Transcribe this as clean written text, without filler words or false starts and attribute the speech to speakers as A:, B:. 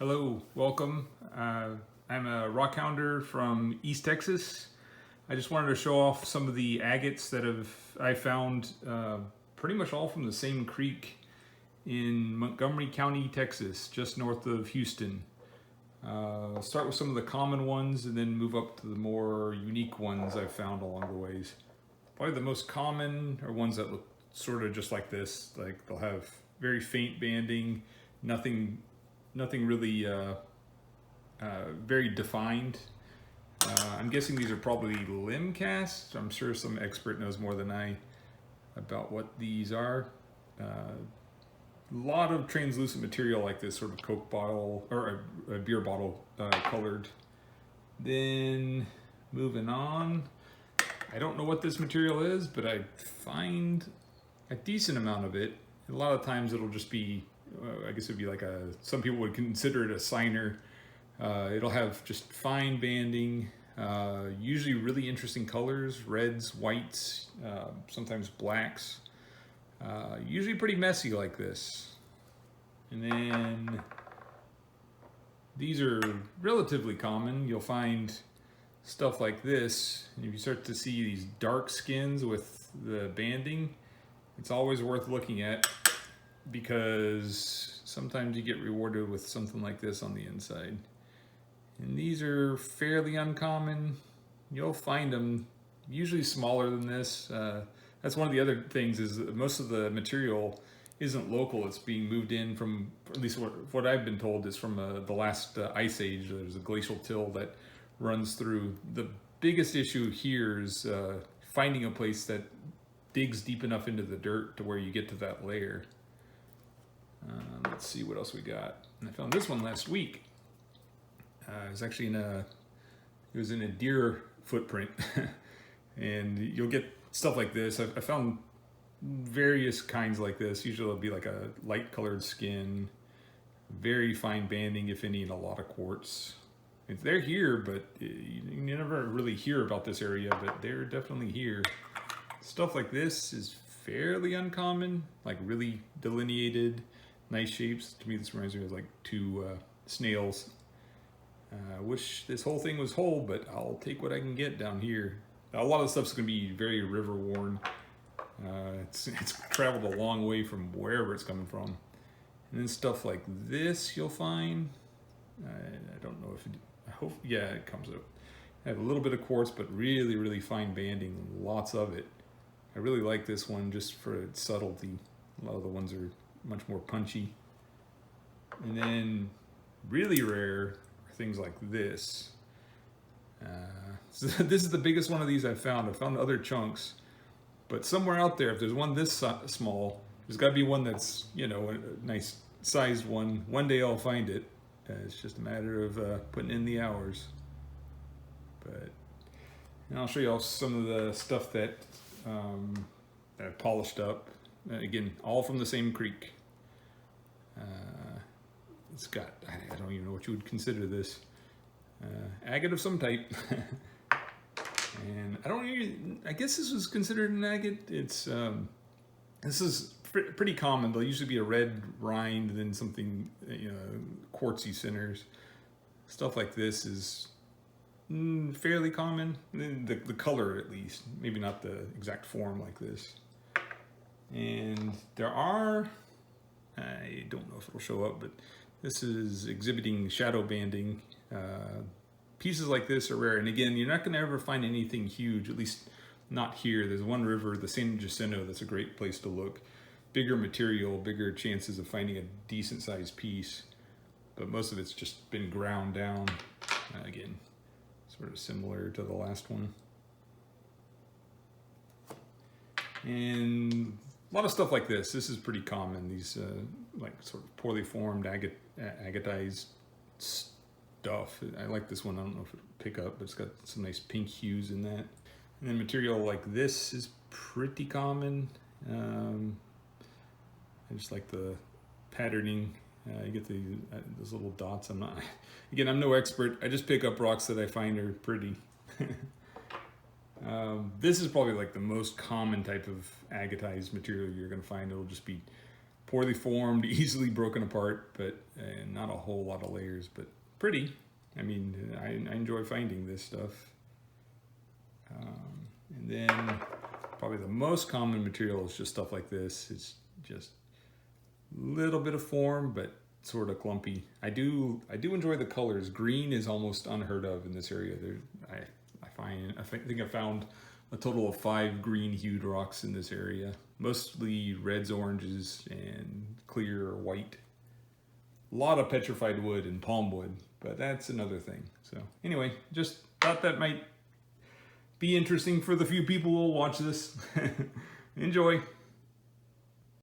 A: Hello, welcome. I'm a rock hounder from East Texas. I just wanted to show off some of the agates that I found pretty much all from the same creek in Montgomery County, Texas, just north of Houston. I'll start with some of the common ones and then move up to the more unique ones I've found along the ways. Probably the most common are ones that look sort of just like this. Like they'll have very faint banding, nothing really very defined. I'm guessing these are probably limb casts. I'm sure some expert knows more than I about what these are. A lot of translucent material like this, sort of Coke bottle or a beer bottle colored. Then moving on, I don't know what this material is, but I find a decent amount of it. A lot of times it'll just be, I guess it'd be like some people would consider it a signer. It'll have just fine banding, usually really interesting colors, reds, whites, sometimes blacks. Usually pretty messy like this. And then these are relatively common. You'll find stuff like this. And if you start to see these dark skins with the banding, it's always worth looking at because sometimes you get rewarded with something like this on the inside. And these are fairly uncommon. You'll find them usually smaller than this. That's one of the other things is that most of the material isn't local. It's being moved in from, at least what I've been told, is from the last ice age. There's a glacial till that runs through. The biggest issue here is finding a place that digs deep enough into the dirt to where you get to that layer. Let's see what else we got. And I found this one last week. It was actually it was in a deer footprint. And you'll get stuff like this. I found various kinds like this. Usually it'll be like a light colored skin, very fine banding, if any, and a lot of quartz. They're here, but you never really hear about this area, but they're definitely here. Stuff like this is fairly uncommon, like really delineated, nice shapes. To me, this reminds me of like two snails. I wish this whole thing was whole, but I'll take what I can get down here. A lot of the stuff's going to be very river worn. It's traveled a long way from wherever it's coming from. And then stuff like this you'll find. I don't know if it, I hope, yeah, it comes up. I have a little bit of quartz, but really, really fine banding, lots of it. I really like this one just for its subtlety. A lot of the ones are much more punchy. And then really rare are things like this. So this is the biggest one of these I've found. I've found other chunks, but somewhere out there, if there's one this small, there's got to be one that's, you know, a nice sized one. One day I'll find it. It's just a matter of putting in the hours. But and I'll show you all some of the stuff that I polished up. Again, all from the same creek. It's got, I don't even know what you would consider this. Agate of some type. And I guess this was considered an agate. It's this is pretty common. There'll usually be a red rind and then something, you know, quartzy centers. Stuff like this is fairly common. The color, at least, maybe not the exact form like this. And there are, I don't know if it'll show up, but this is exhibiting shadow banding. Pieces like this are rare, and again, you're not going to ever find anything huge, at least not here. There's one river, the San Jacinto, that's a great place to look. Bigger material, bigger chances of finding a decent sized piece, but most of it's just been ground down. Again, sort of similar to the last one. And a lot of stuff like this. This is pretty common. These like sort of poorly formed agatized stuff. I like this one. I don't know if it'll pick up, but it's got some nice pink hues in that. And then material like this is pretty common. I just like the patterning. You get those little dots. I'm no expert. I just pick up rocks that I find are pretty. This is probably like the most common type of agatized material you're going to find. It'll just be poorly formed, easily broken apart, but not a whole lot of layers, but pretty. I mean, I enjoy finding this stuff. And then probably the most common material is just stuff like this. It's just a little bit of form, but sort of clumpy. I do enjoy the colors. Green is almost unheard of in this area. I think I found a total of 5 green hued rocks in this area. Mostly reds, oranges, and clear or white. A lot of petrified wood and palm wood, but that's another thing. So anyway, just thought that might be interesting for the few people who will watch this. Enjoy.